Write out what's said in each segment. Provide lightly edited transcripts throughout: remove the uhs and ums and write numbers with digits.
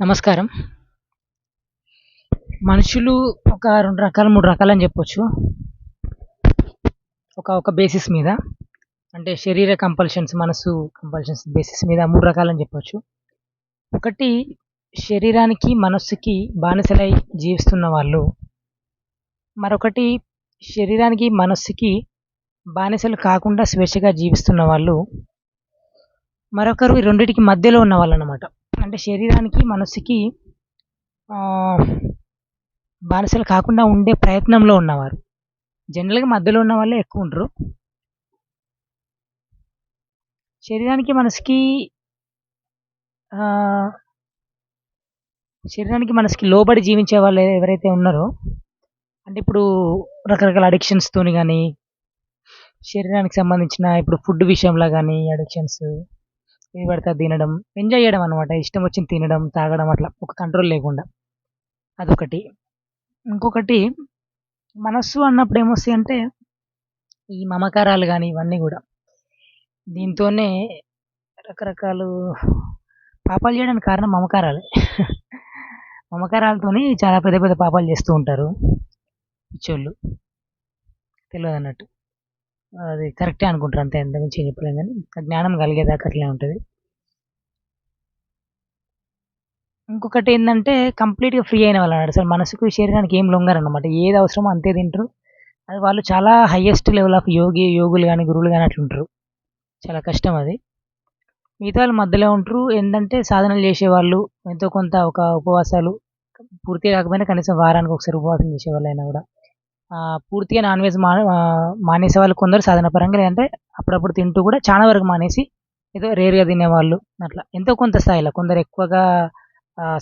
నమస్కారం. మనుషులు ఒక 2 రకాలు, 3 రకాలని జెప్పొచ్చు. ఒక బేసిస్ మీద. అంటే శరీర కంపల్షన్స్, మనసు కంపల్షన్స్ బేసిస్ మీద 3 రకాలని జెప్పొచ్చు. ఒకటి శరీరానికి, మనస్సుకి బానిసలై జీవిస్తున్న వాళ్ళు. మరొకటి శరీరానికి, మనస్సుకి బానిసలు కాకుండా స్వేచ్ఛగా జీవిస్తున్న వాళ్ళు. మరొకరు ఈ రెండిటికి మధ్యలో ఉన్నవాళ్ళనమాట. అంటే శరీరానికి, మనస్సుకి ఆహ్, బానిసలు కాకుండా ఉండే ప్రయత్నంలో ఉన్నవారు. జనరల్‌గా మధ్యలో ఉన్న వాళ్ళే ఎక్కువుంటరు. శరీరానికి, మనసుకి ఆహ్, శరీరానికి, మనసుకి లోబడి జీవించే వాళ్ళు ఎవరైతే ఉన్నారో, అంటే ఇప్పుడు రకరకాల అడిక్షన్స్‌తోని గాని, శరీరానికి సంబంధించిన ఇప్పుడు ఫుడ్ విషయంలో గాని అడిక్షన్స్, ఏది పడితే అది తినడం, ఎంజాయ్ చేయడం అన్నమాట. ఇష్టం వచ్చింది తినడం, తాగడం అట్లా ఒక కంట్రోల్ లేకుండా. అదొకటి. ఇంకొకటి మనస్సు అన్నప్పుడు ఏమొస్తాయంటే, ఈ మమకారాలు గాని ఇవన్నీ గూడా. దీంతోనే రకరకాలు పాపాలు చేయడానికి కారణం మమకారాలే. మమకారాలతోని చాలా పెద్ద పెద్ద పాపాలు చేస్తూ ఉంటారు పిచ్చోళ్ళు. తెలవదన్నట్టు. అది కరెక్టే అనుకుంటారు అంతే. అంతకు మించి ఏం చెప్పలేం గానీ, జ్ఞానం కలిగేదాకా అట్లే ఉంటది. ఇంకొకటేందంటే కంప్లీట్‌గా ఫ్రీ అయిన వాళ్ళన్నమాట. అసలు మనసుకు, శరీరానికి ఏం లొంగరన్నమాట. ఏది అవసరమో అంతే తింటరు. అది వాళ్ళు చాలా హైయెస్ట్ లెవెల్ ఆఫ్ యోగులు గాని, గురువులు గాని అట్లుంటరు. చాలా కష్టం అది. మిగతా వాళ్ళు మధ్యలో ఉంటరు. ఏందంటే సాధనలు చేసేవాళ్ళు, ఎంతో కొంత ఒక ఉపవాసాలు పూర్తిగా కాకపోయినా కనీసం వారానికి ఒకసారి ఉపవాసం చేసేవాళ్ళైనా గూడా. పూర్తిగా నాన్ వెజ్ మానేసేవాళ్ళు కొందరు సాధన పరంగా. లేదంటే అప్పుడప్పుడు తింటూ కూడా చాలా వరకు మానేసి, ఏదో రేర్‌గా తినేవాళ్ళు అట్లా. ఎంతో కొంత స్థాయిలో. కొందరు ఎక్కువగా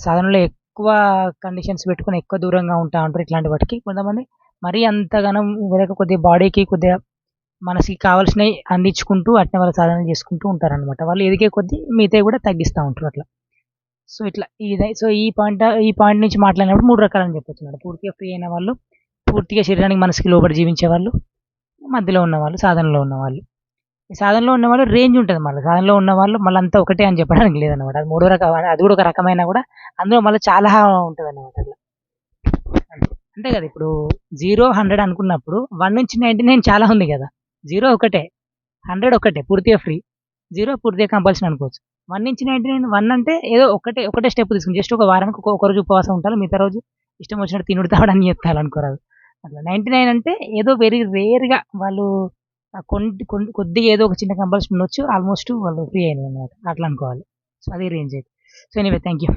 సాధనలో ఎక్కువ కండిషన్స్ పెట్టుకొని ఎక్కువ దూరంగా ఉంటా ఉంటారు ఇట్లాంటి వాటికి. కొంతమంది మరీ అంతగనం వీళ్ళకి కొద్దిగా బాడీకి కొద్దిగా మనసుకి కావాల్సినయి అందించుకుంటూ అట్నే వాళ్ళు సాధనలు చేసుకుంటూ ఉంటారనమాట. వాళ్ళు ఎదిగే కొద్దీ మిగతాయి కూడా తగ్గిస్తా ఉంటారు అట్లా. సో, ఇట్లా సో, ఈ పాయింట్ నుంచి మాట్లాడినప్పుడు 3 రకాలని చెప్పొచ్చన్నమాట. పూర్తిగా ఫ్రీ అయిన వాళ్ళు, పూర్తిగా శరీరానికి, మనసుకి లోబడి జీవించేవాళ్ళు, మధ్యలో ఉన్నవాళ్ళు, సాధనలో ఉన్నవాళ్ళు. ఈ సాధనలో ఉన్నవాళ్ళు రేంజ్ ఉంటది మళ్ళా. సాధనలో ఉన్నవాళ్ళు మళ్ళా అంతా ఒకటే అని చెప్పడానికి లేదనమాట. అది మూడో రకం, అది కూడా ఒక రకమైనా కూడా అందులో మళ్ళా చాలా ఉంటదనమాట అట్లా. అంతే. అంతే కదా! ఇప్పుడు 0, 100 అనుకున్నప్పుడు 1-99 చాలా ఉంది కదా! 0 ఒకటే. 100 ఒక్కటే పూర్తిగా ఫ్రీ. 0 పూర్తిగా కంపల్షన్ అనుకోవచ్చు. 1-99 1 అంటే ఏదో ఒకటే స్టెప్ తీసుకొని జస్ట్ ఒక వారానికి ఒకరోజు ఉపవాసం ఉంటారు. మిగతా రోజు ఇష్టం వచ్చినట్టు తినుడు, తాగుడు అన్నీ చేత్తారనుకోరాదు. అట్లా 99 అంటే ఏదో వెరీ రేర్‌గా వాళ్ళు కొద్దిగా ఏదో ఒక చిన్న కంపల్షన్ ఉండొచ్చు. ఆల్‌మోస్ట్ వాళ్ళు ఫ్రీ అయినరనమాట. అట్లా అనుకోవాలి. సో, అదే రేంజ్ అయితే. So, anyway thank you.